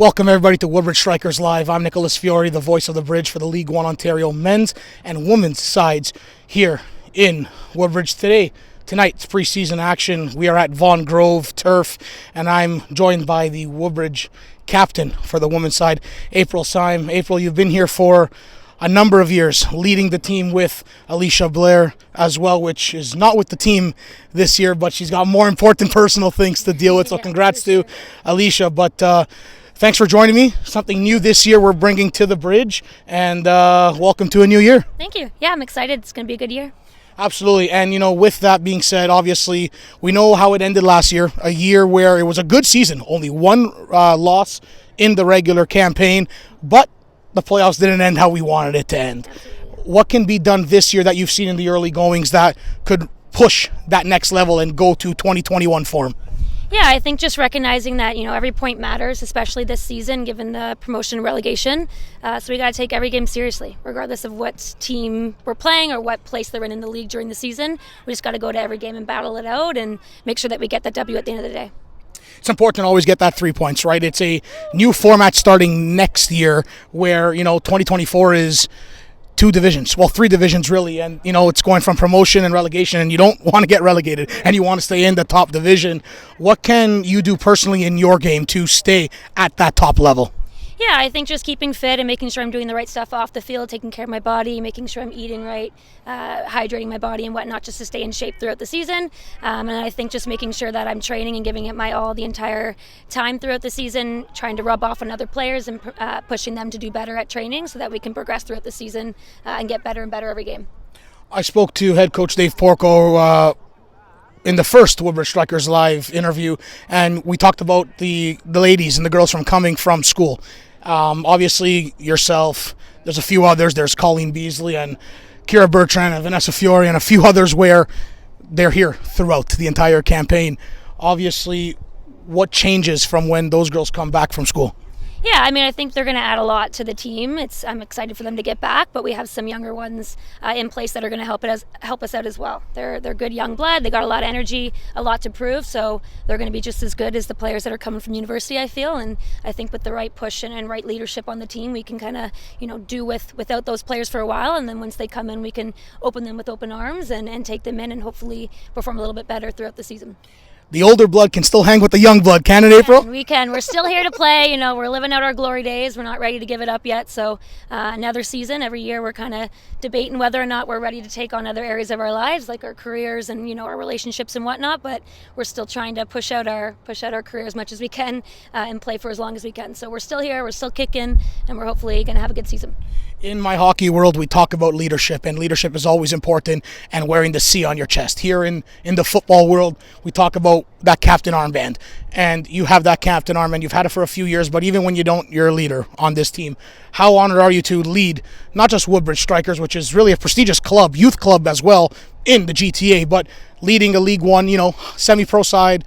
Welcome everybody to Woodbridge Strikers Live. I'm Nicholas Fiore, the voice of the Bridge for the League One Ontario men's and women's sides here in Woodbridge today. Tonight's preseason action, we are at Vaughan Grove Turf, and I'm joined by the Woodbridge captain for the women's side, April Syme. April, you've been here for a number of years, leading the team with Alicia Blair as well, which is not with the team this year, but she's got more important personal things to deal with. So congrats to Alicia. But thanks for joining me. Something new this year we're bringing to the Bridge, and welcome to a new year. Thank you. Yeah, I'm excited. It's going to be a good year. Absolutely. And, with that being said, obviously, we know how it ended last year, a year where it was a good season, only one loss in the regular campaign, but the playoffs didn't end how we wanted it to end. What can be done this year that you've seen in the early goings that could push that next level and go to 2021 form? Yeah, I think just recognizing that, every point matters, especially this season, given the promotion and relegation. So we got to take every game seriously, regardless of what team we're playing or what place they're in the league during the season. We just got to go to every game and battle it out and make sure that we get that W at the end of the day. It's important to always get that 3 points, right? It's a new format starting next year where, 2024 is two divisions. Well, three divisions really. And, it's going from promotion and relegation, and you don't want to get relegated and you want to stay in the top division. What can you do personally in your game to stay at that top level? Yeah, I think just keeping fit and making sure I'm doing the right stuff off the field, taking care of my body, making sure I'm eating right, hydrating my body and whatnot, just to stay in shape throughout the season. And I think just making sure that I'm training and giving it my all the entire time throughout the season, trying to rub off on other players and pushing them to do better at training so that we can progress throughout the season and get better and better every game. I spoke to head coach Dave Porco in the first Woodbridge Strikers Live interview, and we talked about the ladies and the girls coming from school. Obviously, yourself, there's a few others. There's Colleen Beasley and Kira Bertrand and Vanessa Fiore and a few others where they're here throughout the entire campaign. Obviously, what changes from when those girls come back from school? Yeah, I think they're going to add a lot to the team. I'm excited for them to get back, but we have some younger ones in place that are going to help us out as well. They're good young blood. They got a lot of energy, a lot to prove, so they're going to be just as good as the players that are coming from university, I feel. And I think with the right push and right leadership on the team, we can kind of do without those players for a while, and then once they come in, we can open them with open arms and take them in and hopefully perform a little bit better throughout the season. The older blood can still hang with the young blood, can it, April? We can. We're still here to play. We're living out our glory days. We're not ready to give it up yet. So another season. Every year we're kind of debating whether or not we're ready to take on other areas of our lives, like our careers and our relationships and whatnot. But we're still trying to push out our career as much as we can and play for as long as we can. So we're still here. We're still kicking, and we're hopefully going to have a good season. In my hockey world, we talk about leadership, and leadership is always important, and wearing the C on your chest. Here in the football world, we talk about that captain armband, and you have that captain armband. You've had it for a few years, but even when you don't, you're a leader on this team. How honored are you to lead not just Woodbridge Strikers, which is really a prestigious club, youth club as well, in the GTA, but leading a League One, semi-pro side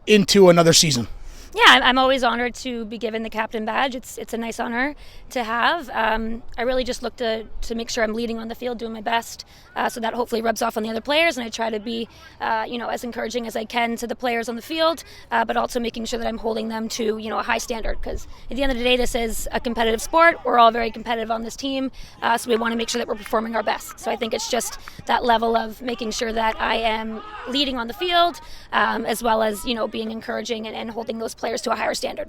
into another season? Yeah, I'm always honored to be given the captain badge. It's a nice honor to have. I really just look to make sure I'm leading on the field, doing my best, so that hopefully rubs off on the other players. And I try to be, as encouraging as I can to the players on the field, but also making sure that I'm holding them to, a high standard. Because at the end of the day, this is a competitive sport. We're all very competitive on this team, so we want to make sure that we're performing our best. So I think it's just that level of making sure that I am leading on the field, as well as, being encouraging and holding those players to a higher standard.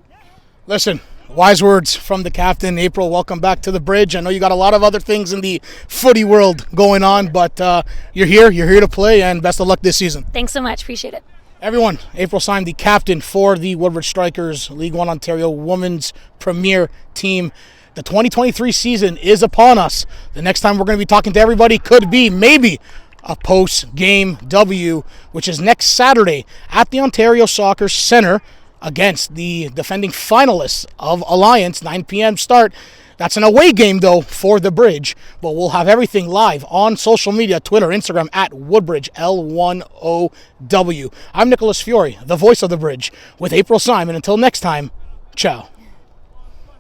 Listen, wise words from the captain. April, welcome back to the Bridge. I know you got a lot of other things in the footy world going on, but you're here to play, and best of luck this season. Thanks so much. Appreciate it. Everyone, April Syme, the captain for the Woodbridge Strikers League One Ontario Women's Premier Team. The 2023 season is upon us. The next time we're going to be talking to everybody could be maybe a post-game W, which is next Saturday at the Ontario Soccer Centre against the defending finalists of Alliance, 9 p.m. start. That's an away game, though, for the Bridge, but we'll have everything live on social media, Twitter, Instagram, at Woodbridge, L1OW. I'm Nicholas Fiore, the voice of the Bridge, with April Syme, and until next time, ciao.